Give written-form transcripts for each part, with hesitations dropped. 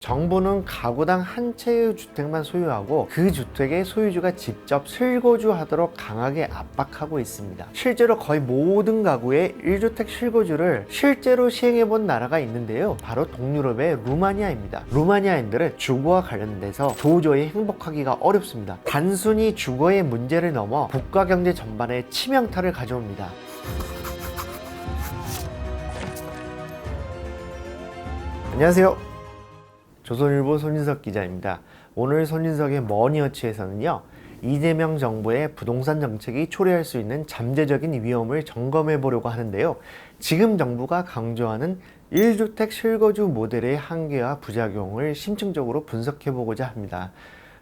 정부는 가구당 한 채의 주택만 소유하고 그 주택의 소유주가 직접 실거주하도록 강하게 압박하고 있습니다. 실제로 거의 모든 가구의 1주택 실거주를 실제로 시행해본 나라가 있는데요. 바로 동유럽의 루마니아입니다. 루마니아인들은 주거와 관련돼서 도저히 행복하기가 어렵습니다. 단순히 주거의 문제를 넘어 국가 경제 전반에 치명타를 가져옵니다. 안녕하세요. 조선일보 손인석 기자입니다. 오늘 손인석의 머니워치에서는요, 이재명 정부의 부동산 정책이 초래할 수 있는 잠재적인 위험을 점검해 보려고 하는데요. 지금 정부가 강조하는 1주택 실거주 모델의 한계와 부작용을 심층적으로 분석해 보고자 합니다.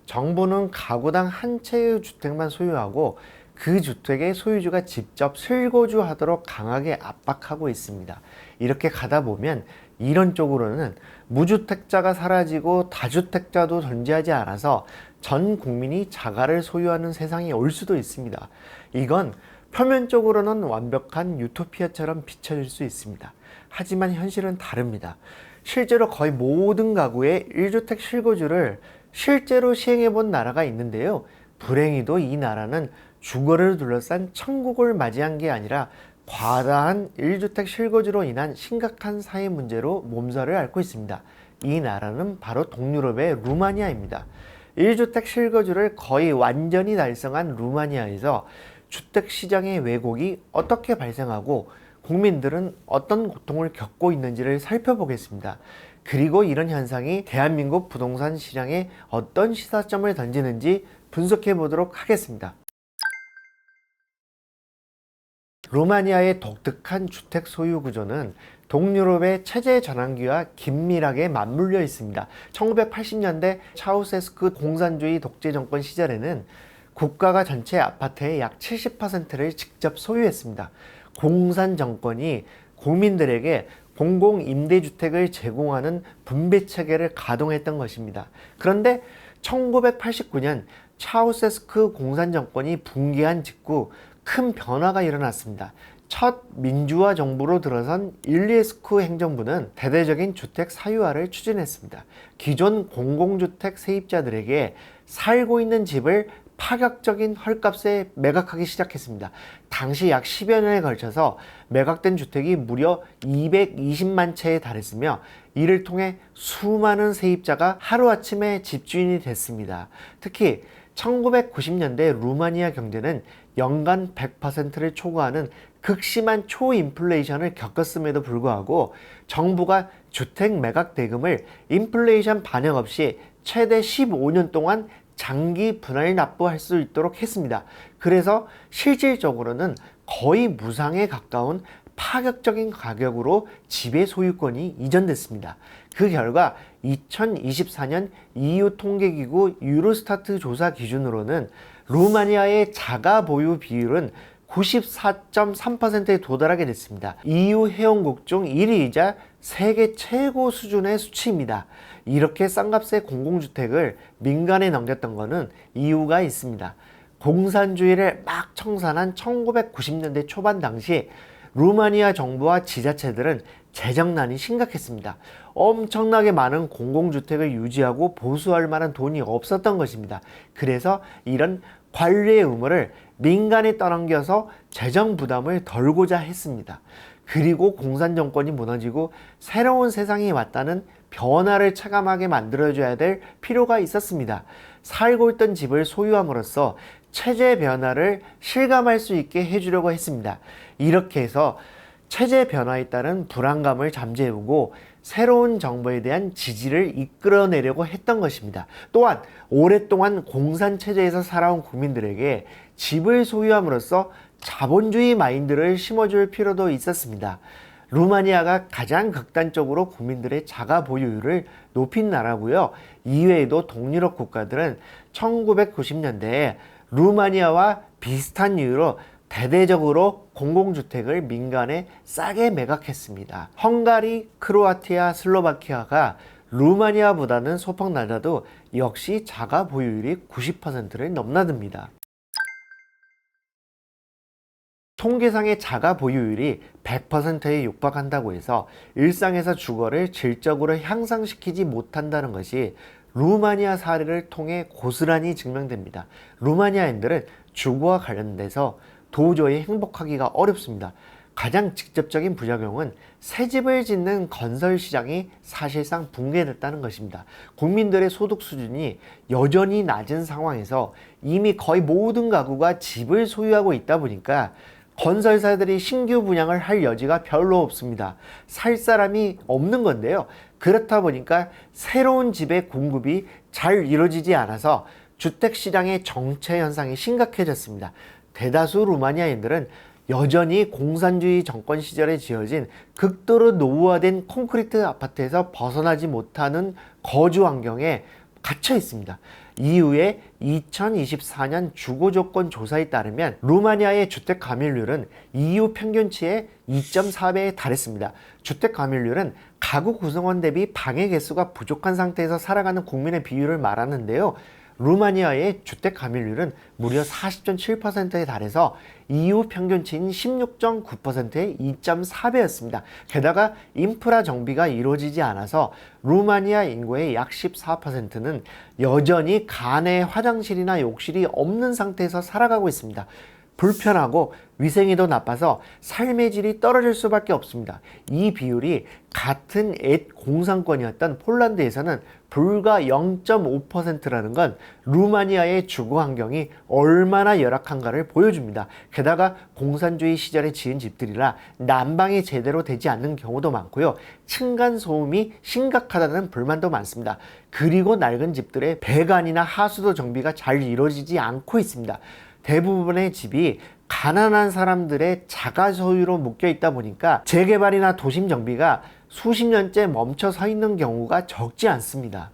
정부는 가구당 한 채의 주택만 소유하고 그 주택의 소유주가 직접 실거주하도록 강하게 압박하고 있습니다. 이렇게 가다 보면 이론적으로는 무주택자가 사라지고 다주택자도 존재하지 않아서 전 국민이 자가를 소유하는 세상이 올 수도 있습니다. 이건 표면적으로는 완벽한 유토피아처럼 비춰질 수 있습니다. 하지만 현실은 다릅니다. 실제로 거의 모든 가구의 1주택 실거주를 실제로 시행해 본 나라가 있는데요. 불행히도 이 나라는 주거를 둘러싼 천국을 맞이한 게 아니라 과다한 1주택 실거주로 인한 심각한 사회 문제로 몸살을 앓고 있습니다. 이 나라는 바로 동유럽의 루마니아입니다. 1주택 실거주를 거의 완전히 달성한 루마니아에서 주택시장의 왜곡이 어떻게 발생하고 국민들은 어떤 고통을 겪고 있는지를 살펴보겠습니다. 그리고 이런 현상이 대한민국 부동산 시장에 어떤 시사점을 던지는지 분석해 보도록 하겠습니다. 루마니아의 독특한 주택 소유 구조는 동유럽의 체제 전환기와 긴밀하게 맞물려 있습니다. 1980년대 차우세스크 공산주의 독재 정권 시절에는 국가가 전체 아파트의 약 70%를 직접 소유했습니다. 공산 정권이 국민들에게 공공임대주택을 제공하는 분배 체계를 가동했던 것입니다. 그런데 1989년 차우세스크 공산 정권이 붕괴한 직후 큰 변화가 일어났습니다. 첫 민주화 정부로 들어선 일리에스쿠 행정부는 대대적인 주택 사유화를 추진했습니다. 기존 공공주택 세입자들에게 살고 있는 집을 파격적인 헐값에 매각하기 시작했습니다. 당시 약 10여 년에 걸쳐서 매각된 주택이 무려 220만 채에 달했으며 이를 통해 수많은 세입자가 하루아침에 집주인이 됐습니다. 특히 1990년대 루마니아 경제는 연간 100%를 초과하는 극심한 초인플레이션을 겪었음에도 불구하고 정부가 주택 매각 대금을 인플레이션 반영 없이 최대 15년 동안 장기 분할 납부할 수 있도록 했습니다. 그래서 실질적으로는 거의 무상에 가까운 파격적인 가격으로 집의 소유권이 이전됐습니다. 그 결과 2024년 EU 통계기구 유로스타트 조사 기준으로는 루마니아의 자가 보유 비율은 94.3%에 도달하게 됐습니다. EU 회원국 중 1위이자 세계 최고 수준의 수치입니다. 이렇게 싼값의 공공주택을 민간에 넘겼던 것은 이유가 있습니다. 공산주의를 막 청산한 1990년대 초반 당시 루마니아 정부와 지자체들은 재정난이 심각했습니다. 엄청나게 많은 공공주택을 유지하고 보수할 만한 돈이 없었던 것입니다. 그래서 이런 관리의 의무를 민간에 떠넘겨서 재정 부담을 덜고자 했습니다. 그리고 공산 정권이 무너지고 새로운 세상이 왔다는 변화를 체감하게 만들어줘야 될 필요가 있었습니다. 살고 있던 집을 소유함으로써 체제 변화를 실감할 수 있게 해주려고 했습니다. 이렇게 해서 체제 변화에 따른 불안감을 잠재우고 새로운 정부에 대한 지지를 이끌어내려고 했던 것입니다. 또한 오랫동안 공산체제에서 살아온 국민들에게 집을 소유함으로써 자본주의 마인드를 심어줄 필요도 있었습니다. 루마니아가 가장 극단적으로 국민들의 자가 보유율을 높인 나라고요. 이외에도 동유럽 국가들은 1990년대에 루마니아와 비슷한 이유로 대대적으로 공공주택을 민간에 싸게 매각했습니다. 헝가리, 크로아티아, 슬로바키아가 루마니아보다는 소폭 낮아도 역시 자가 보유율이 90%를 넘나듭니다. 통계상의 자가 보유율이 100%에 육박한다고 해서 일상에서 주거를 질적으로 향상시키지 못한다는 것이 루마니아 사례를 통해 고스란히 증명됩니다. 루마니아인들은 주거와 관련돼서 도저히 행복하기가 어렵습니다. 가장 직접적인 부작용은 새 집을 짓는 건설 시장이 사실상 붕괴됐다는 것입니다. 국민들의 소득 수준이 여전히 낮은 상황에서 이미 거의 모든 가구가 집을 소유하고 있다 보니까 건설사들이 신규 분양을 할 여지가 별로 없습니다. 살 사람이 없는 건데요. 그렇다 보니까 새로운 집의 공급이 잘 이루어지지 않아서 주택시장의 정체 현상이 심각해졌습니다. 대다수 루마니아인들은 여전히 공산주의 정권 시절에 지어진 극도로 노후화된 콘크리트 아파트에서 벗어나지 못하는 거주 환경에 갇혀 있습니다. 이후에 2024년 주거조건 조사에 따르면 루마니아의 주택 가밀률은 EU 평균치의 2.4배에 달했습니다. 주택 가밀률은 가구 구성원 대비 방의 개수가 부족한 상태에서 살아가는 국민의 비율을 말하는데요. 루마니아의 주택 가밀률은 무려 40.7%에 달해서 EU 평균치인 16.9%의 2.4배였습니다. 게다가 인프라 정비가 이루어지지 않아서 루마니아 인구의 약 14%는 여전히 간에 화장실이나 욕실이 없는 상태에서 살아가고 있습니다. 불편하고 위생이 더 나빠서 삶의 질이 떨어질 수밖에 없습니다. 이 비율이 같은 옛 공산권이었던 폴란드에서는 불과 0.5%라는 건 루마니아의 주거 환경이 얼마나 열악한가를 보여줍니다. 게다가 공산주의 시절에 지은 집들이라 난방이 제대로 되지 않는 경우도 많고요. 층간 소음이 심각하다는 불만도 많습니다. 그리고 낡은 집들의 배관이나 하수도 정비가 잘 이루어지지 않고 있습니다. 대부분의 집이 가난한 사람들의 자가 소유로 묶여 있다 보니까 재개발이나 도심 정비가 수십 년째 멈춰 서 있는 경우가 적지 않습니다.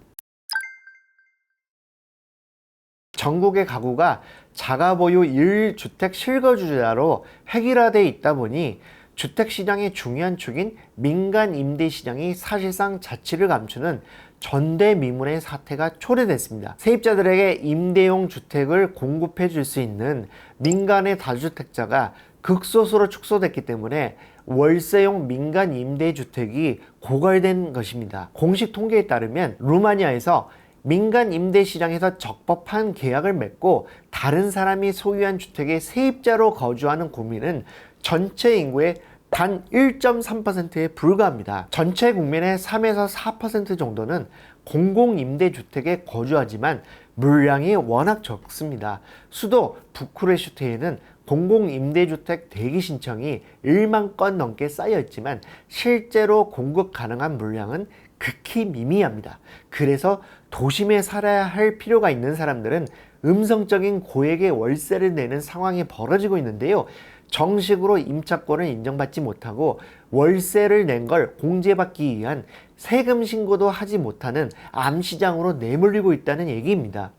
전국의 가구가 자가 보유 1주택 실거주자로 획일화되어 있다 보니 주택시장의 중요한 축인 민간 임대시장이 사실상 자취를 감추는 전대미문의 사태가 초래됐습니다. 세입자들에게 임대용 주택을 공급해 줄 수 있는 민간의 다주택자가 극소수로 축소됐기 때문에 월세용 민간 임대주택이 고갈된 것입니다. 공식 통계에 따르면 루마니아에서 민간 임대시장에서 적법한 계약을 맺고 다른 사람이 소유한 주택에 세입자로 거주하는 국민은 전체 인구의 단 1.3%에 불과합니다. 전체 국민의 3에서 4% 정도는 공공임대주택에 거주하지만 물량이 워낙 적습니다. 수도 부쿠레슈트에는 공공임대주택 대기 신청이 1만 건 넘게 쌓여 있지만 실제로 공급 가능한 물량은 극히 미미합니다. 그래서 도심에 살아야 할 필요가 있는 사람들은 음성적인 고액의 월세를 내는 상황이 벌어지고 있는데요. 정식으로 임차권을 인정받지 못하고 월세를 낸 걸 공제받기 위한 세금 신고도 하지 못하는 암시장으로 내몰리고 있다는 얘기입니다.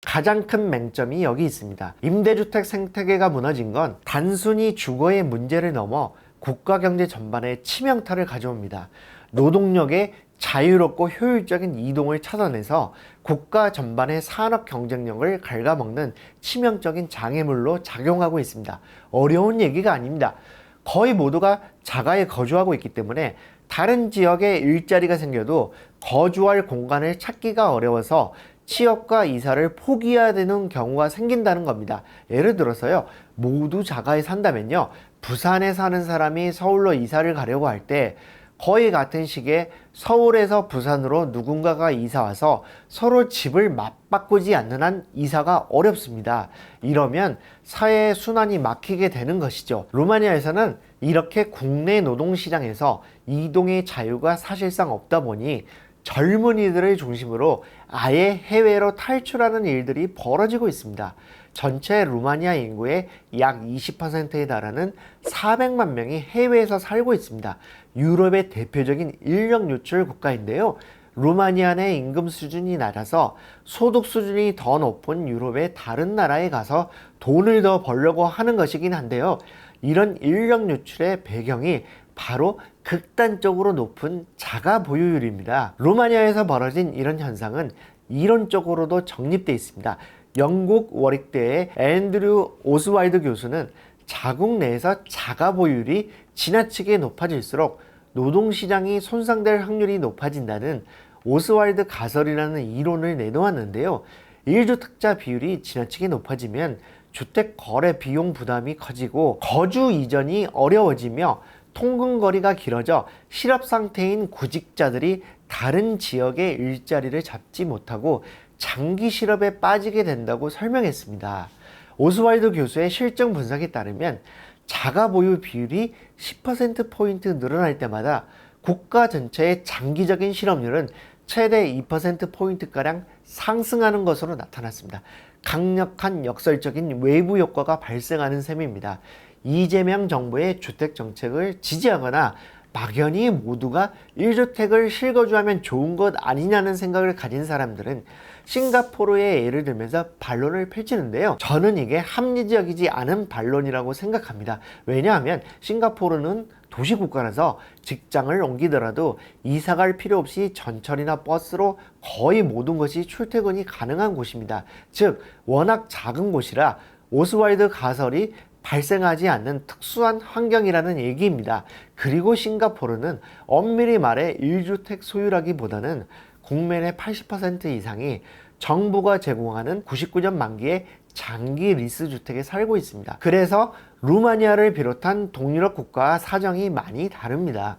가장 큰 맹점이 여기 있습니다. 임대주택 생태계가 무너진 건 단순히 주거의 문제를 넘어 국가 경제 전반에 치명타를 가져옵니다. 노동력의 자유롭고 효율적인 이동을 차단해서 국가 전반의 산업 경쟁력을 갉아먹는 치명적인 장애물로 작용하고 있습니다. 어려운 얘기가 아닙니다. 거의 모두가 자가에 거주하고 있기 때문에 다른 지역에 일자리가 생겨도 거주할 공간을 찾기가 어려워서 취업과 이사를 포기해야 되는 경우가 생긴다는 겁니다. 예를 들어서요, 모두 자가에 산다면요, 부산에 사는 사람이 서울로 이사를 가려고 할 때 거의 같은 시기에 서울에서 부산으로 누군가가 이사와서 서로 집을 맞바꾸지 않는 한 이사가 어렵습니다. 이러면 사회 순환이 막히게 되는 것이죠. 루마니아에서는 이렇게 국내 노동시장에서 이동의 자유가 사실상 없다 보니 젊은이들을 중심으로 아예 해외로 탈출하는 일들이 벌어지고 있습니다. 전체 루마니아 인구의 약 20%에 달하는 400만 명이 해외에서 살고 있습니다. 유럽의 대표적인 인력 유출 국가인데요. 루마니아 내 임금 수준이 낮아서 소득 수준이 더 높은 유럽의 다른 나라에 가서 돈을 더 벌려고 하는 것이긴 한데요. 이런 인력 유출의 배경이 바로 극단적으로 높은 자가 보유율입니다. 루마니아에서 벌어진 이런 현상은 이론적으로도 정립되어 있습니다. 영국 워릭대의 앤드류 오스왈드 교수는 자국 내에서 자가 보유율이 지나치게 높아질수록 노동시장이 손상될 확률이 높아진다는 오스왈드 가설이라는 이론을 내놓았는데요. 1주택자 비율이 지나치게 높아지면 주택 거래 비용 부담이 커지고 거주 이전이 어려워지며 통근거리가 길어져 실업 상태인 구직자들이 다른 지역의 일자리를 잡지 못하고 장기 실업에 빠지게 된다고 설명했습니다. 오스왈드 교수의 실증 분석에 따르면 자가 보유 비율이 10%포인트 늘어날 때마다 국가 전체의 장기적인 실업률은 최대 2%포인트가량 상승하는 것으로 나타났습니다. 강력한 역설적인 외부 효과가 발생하는 셈입니다. 이재명 정부의 주택 정책을 지지하거나 막연히 모두가 1주택을 실거주하면 좋은 것 아니냐는 생각을 가진 사람들은 싱가포르의 예를 들면서 반론을 펼치는데요. 저는 이게 합리적이지 않은 반론이라고 생각합니다. 왜냐하면 싱가포르는 도시국가라서 직장을 옮기더라도 이사갈 필요 없이 전철이나 버스로 거의 모든 것이 출퇴근이 가능한 곳입니다. 즉 워낙 작은 곳이라 오스왈드 가설이 발생하지 않는 특수한 환경이라는 얘기입니다. 그리고 싱가포르는 엄밀히 말해 1주택 소유라기보다는 국민의 80% 이상이 정부가 제공하는 99년 만기의 장기 리스 주택에 살고 있습니다. 그래서 루마니아를 비롯한 동유럽 국가와 사정이 많이 다릅니다.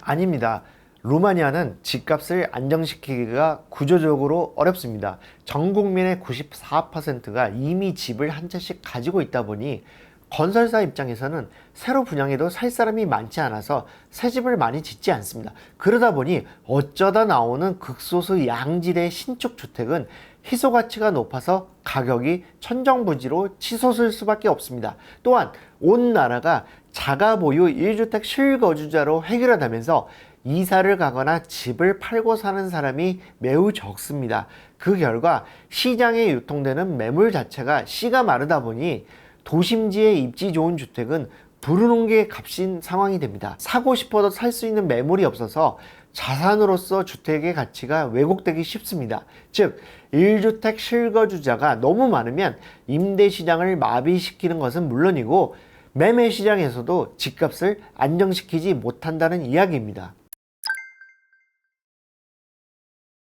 아닙니다. 루마니아는 집값을 안정시키기가 구조적으로 어렵습니다. 전 국민의 94%가 이미 집을 한 채씩 가지고 있다 보니 건설사 입장에서는 새로 분양해도 살 사람이 많지 않아서 새 집을 많이 짓지 않습니다. 그러다 보니 어쩌다 나오는 극소수 양질의 신축 주택은 희소 가치가 높아서 가격이 천정부지로 치솟을 수밖에 없습니다. 또한 온 나라가 자가 보유 1주택 실거주자로 획일화되면서 이사를 가거나 집을 팔고 사는 사람이 매우 적습니다. 그 결과 시장에 유통되는 매물 자체가 씨가 마르다 보니 도심지에 입지 좋은 주택은 부르는 게 값인 상황이 됩니다. 사고 싶어도 살 수 있는 매물이 없어서 자산으로서 주택의 가치가 왜곡되기 쉽습니다. 즉 1주택 실거주자가 너무 많으면 임대시장을 마비시키는 것은 물론이고 매매시장에서도 집값을 안정시키지 못한다는 이야기입니다.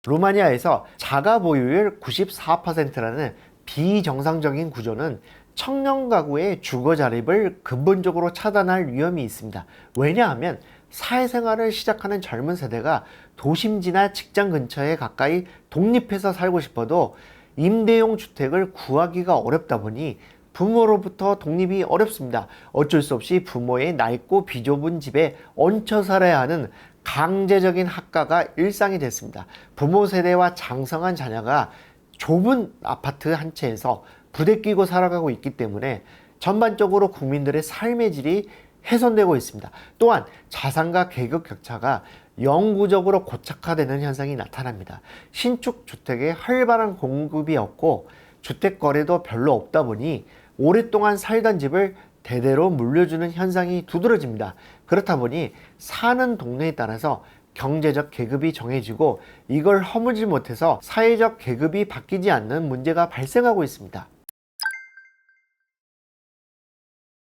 루마니아에서 자가 보유율 94%라는 비정상적인 구조는 청년 가구의 주거 자립을 근본적으로 차단할 위험이 있습니다. 왜냐하면 사회생활을 시작하는 젊은 세대가 도심지나 직장 근처에 가까이 독립해서 살고 싶어도 임대용 주택을 구하기가 어렵다 보니 부모로부터 독립이 어렵습니다. 어쩔 수 없이 부모의 낡고 비좁은 집에 얹혀 살아야 하는 강제적인 학가가 일상이 됐습니다. 부모 세대와 장성한 자녀가 좁은 아파트 한 채에서 부대끼고 살아가고 있기 때문에 전반적으로 국민들의 삶의 질이 훼손되고 있습니다. 또한 자산과 계급 격차가 영구적으로 고착화되는 현상이 나타납니다. 신축 주택의 활발한 공급이 없고 주택 거래도 별로 없다 보니 오랫동안 살던 집을 대대로 물려주는 현상이 두드러집니다. 그렇다 보니 사는 동네에 따라서 경제적 계급이 정해지고 이걸 허물지 못해서 사회적 계급이 바뀌지 않는 문제가 발생하고 있습니다.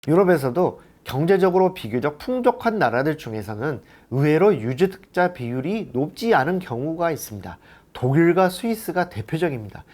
유럽에서도 경제적으로 비교적 풍족한 나라들 중에서는 의외로 유주택자 비율이 높지 않은 경우가 있습니다. 독일과 스위스가 대표적입니다.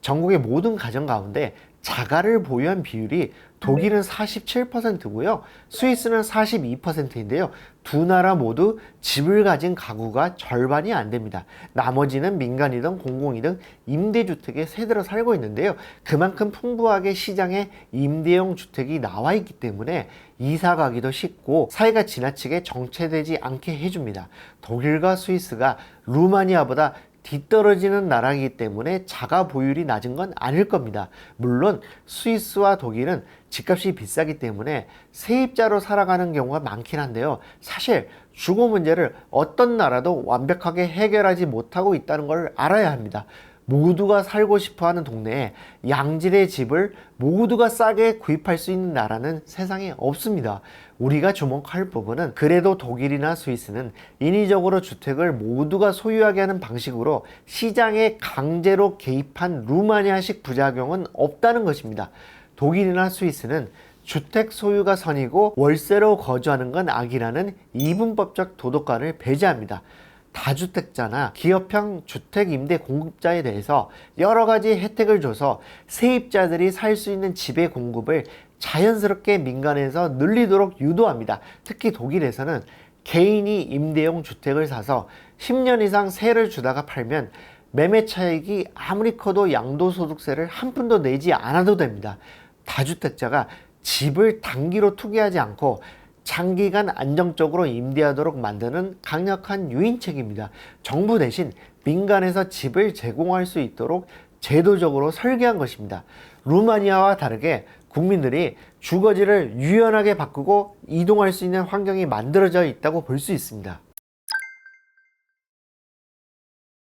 전국의 모든 가정 가운데 자가를 보유한 비율이 독일은 47%고요. 스위스는 42%인데요. 두 나라 모두 집을 가진 가구가 절반이 안 됩니다. 나머지는 민간이든 공공이든 임대주택에 새들어 살고 있는데요. 그만큼 풍부하게 시장에 임대용 주택이 나와 있기 때문에 이사 가기도 쉽고 사회가 지나치게 정체되지 않게 해줍니다. 독일과 스위스가 루마니아보다 뒤떨어지는 나라이기 때문에 자가 보유율이 낮은 건 아닐 겁니다. 물론 스위스와 독일은 집값이 비싸기 때문에 세입자로 살아가는 경우가 많긴 한데요. 사실 주거 문제를 어떤 나라도 완벽하게 해결하지 못하고 있다는 걸 알아야 합니다. 모두가 살고 싶어하는 동네에 양질의 집을 모두가 싸게 구입할 수 있는 나라는 세상에 없습니다. 우리가 주목할 부분은 그래도 독일이나 스위스는 인위적으로 주택을 모두가 소유하게 하는 방식으로 시장에 강제로 개입한 루마니아식 부작용은 없다는 것입니다. 독일이나 스위스는 주택 소유가 선이고 월세로 거주하는 건 악이라는 이분법적 도덕관을 배제합니다. 다주택자나 기업형 주택 임대 공급자에 대해서 여러 가지 혜택을 줘서 세입자들이 살 수 있는 집의 공급을 자연스럽게 민간에서 늘리도록 유도합니다. 특히 독일에서는 개인이 임대용 주택을 사서 10년 이상 세를 주다가 팔면 매매 차익이 아무리 커도 양도소득세를 한 푼도 내지 않아도 됩니다. 다주택자가 집을 단기로 투기하지 않고 장기간 안정적으로 임대하도록 만드는 강력한 유인책입니다. 정부 대신 민간에서 집을 제공할 수 있도록 제도적으로 설계한 것입니다. 루마니아와 다르게 국민들이 주거지를 유연하게 바꾸고 이동할 수 있는 환경이 만들어져 있다고 볼 수 있습니다.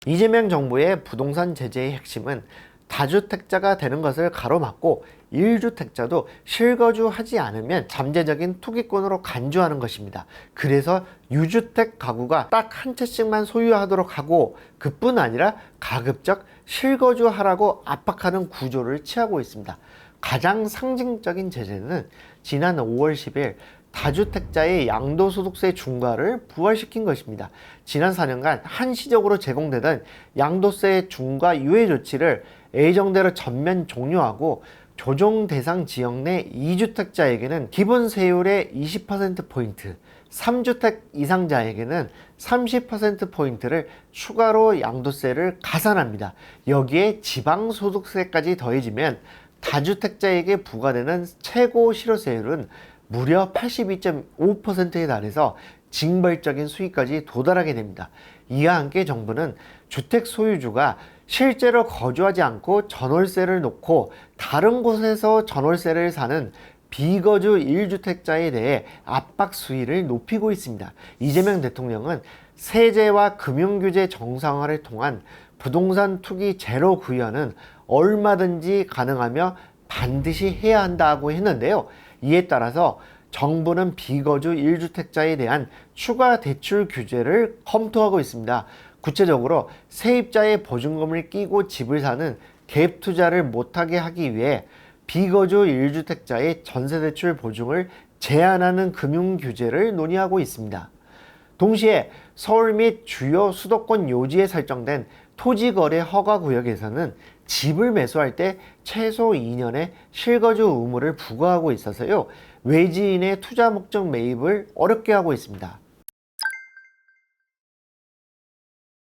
이재명 정부의 부동산 제재의 핵심은 다주택자가 되는 것을 가로막고 1주택자도 실거주하지 않으면 잠재적인 투기권으로 간주하는 것입니다. 그래서 유주택 가구가 딱 한 채씩만 소유하도록 하고 그뿐 아니라 가급적 실거주하라고 압박하는 구조를 취하고 있습니다. 가장 상징적인 제재는 지난 5월 10일 다주택자의 양도소득세 중과를 부활시킨 것입니다. 지난 4년간 한시적으로 제공되던 양도세 중과 유예 조치를 예정대로 전면 종료하고 조정 대상 지역 내 2주택자에게는 기본 세율의 20%포인트, 3주택 이상자에게는 30%포인트를 추가로 양도세를 가산합니다. 여기에 지방소득세까지 더해지면 다주택자에게 부과되는 최고 실효세율은 무려 82.5%에 달해서 징벌적인 수익까지 도달하게 됩니다. 이와 함께 정부는 주택 소유주가 실제로 거주하지 않고 전월세를 놓고 다른 곳에서 전월세를 사는 비거주 1주택자에 대해 압박 수위를 높이고 있습니다. 이재명 대통령은 세제와 금융규제 정상화를 통한 부동산 투기 제로 구현은 얼마든지 가능하며 반드시 해야 한다고 했는데요. 이에 따라서 정부는 비거주 1주택자에 대한 추가 대출 규제를 검토하고 있습니다. 구체적으로 세입자의 보증금을 끼고 집을 사는 갭 투자를 못하게 하기 위해 비거주 1주택자의 전세대출 보증을 제한하는 금융 규제를 논의하고 있습니다. 동시에 서울 및 주요 수도권 요지에 설정된 토지거래 허가구역에서는 집을 매수할 때 최소 2년의 실거주 의무를 부과하고 있어서요, 외지인의 투자 목적 매입을 어렵게 하고 있습니다.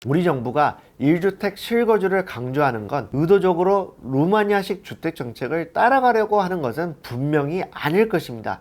우리 정부가 1주택 실거주를 강조하는 건 의도적으로 루마니아식 주택 정책을 따라가려고 하는 것은 분명히 아닐 것입니다.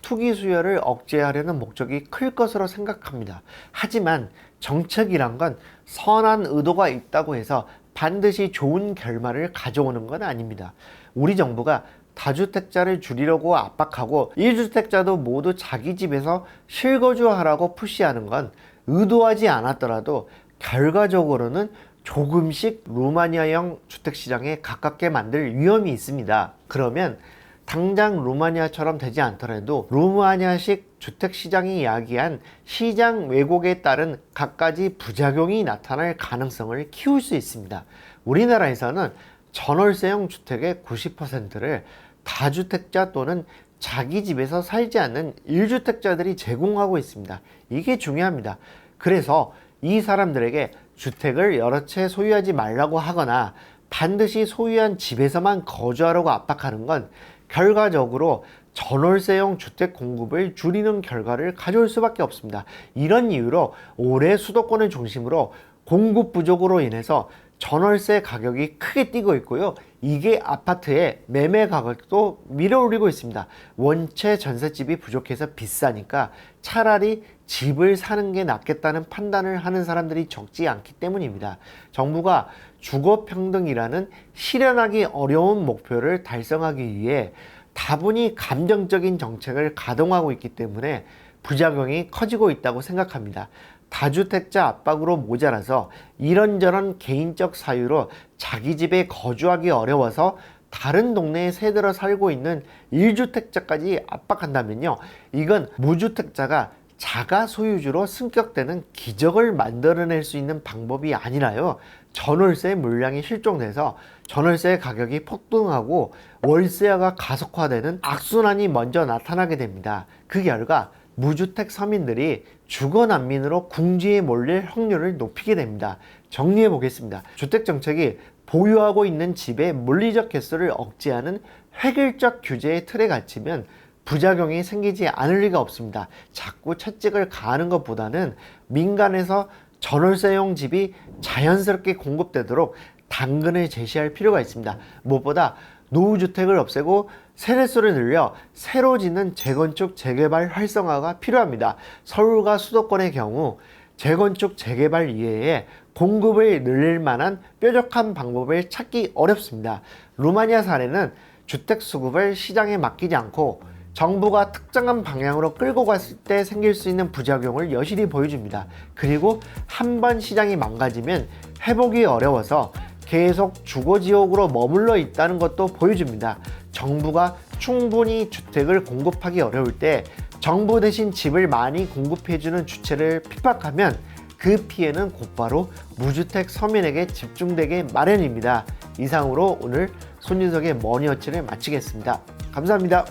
투기 수요를 억제하려는 목적이 클 것으로 생각합니다. 하지만 정책이란 건 선한 의도가 있다고 해서 반드시 좋은 결말을 가져오는 건 아닙니다. 우리 정부가 다주택자를 줄이려고 압박하고 1주택자도 모두 자기 집에서 실거주하라고 푸시하는 건 의도하지 않았더라도 결과적으로는 조금씩 루마니아형 주택시장에 가깝게 만들 위험이 있습니다. 그러면 당장 루마니아처럼 되지 않더라도 루마니아식 주택시장이 야기한 시장 왜곡에 따른 갖가지 부작용이 나타날 가능성을 키울 수 있습니다. 우리나라에서는 전월세형 주택의 90%를 다주택자 또는 자기 집에서 살지 않는 1주택자들이 제공하고 있습니다. 이게 중요합니다. 그래서 이 사람들에게 주택을 여러 채 소유하지 말라고 하거나 반드시 소유한 집에서만 거주하라고 압박하는 건 결과적으로 전월세형 주택 공급을 줄이는 결과를 가져올 수밖에 없습니다. 이런 이유로 올해 수도권을 중심으로 공급 부족으로 인해서 전월세 가격이 크게 뛰고 있고요. 이게 아파트의 매매 가격도 밀어올리고 있습니다. 원체 전셋집이 부족해서 비싸니까 차라리 집을 사는 게 낫겠다는 판단을 하는 사람들이 적지 않기 때문입니다. 정부가 주거평등이라는 실현하기 어려운 목표를 달성하기 위해 다분히 감정적인 정책을 가동하고 있기 때문에 부작용이 커지고 있다고 생각합니다. 다주택자 압박으로 모자라서 이런저런 개인적 사유로 자기 집에 거주하기 어려워서 다른 동네에 새들어 살고 있는 1주택자까지 압박한다면요, 이건 무주택자가 자가 소유주로 승격되는 기적을 만들어낼 수 있는 방법이 아니라요, 전월세 물량이 실종돼서 전월세 가격이 폭등하고 월세화가 가속화되는 악순환이 먼저 나타나게 됩니다. 그 결과 무주택 서민들이 주거 난민으로 궁지에 몰릴 확률을 높이게 됩니다. 정리해 보겠습니다. 주택정책이 보유하고 있는 집의 물리적 개수를 억제하는 획일적 규제의 틀에 갇히면 부작용이 생기지 않을 리가 없습니다. 자꾸 채찍을 가하는 것보다는 민간에서 전월세용 집이 자연스럽게 공급되도록 당근을 제시할 필요가 있습니다. 무엇보다 노후주택을 없애고 세대수를 늘려 새로 짓는 재건축 재개발 활성화가 필요합니다. 서울과 수도권의 경우 재건축 재개발 이외에 공급을 늘릴 만한 뾰족한 방법을 찾기 어렵습니다. 루마니아 사례는 주택 수급을 시장에 맡기지 않고 정부가 특정한 방향으로 끌고 갔을 때 생길 수 있는 부작용을 여실히 보여줍니다. 그리고 한번 시장이 망가지면 회복이 어려워서 계속 주거지옥으로 머물러 있다는 것도 보여줍니다. 정부가 충분히 주택을 공급하기 어려울 때 정부 대신 집을 많이 공급해주는 주체를 핍박하면 그 피해는 곧바로 무주택 서민에게 집중되게 마련입니다. 이상으로 오늘 손윤석의 머니워치를 마치겠습니다. 감사합니다.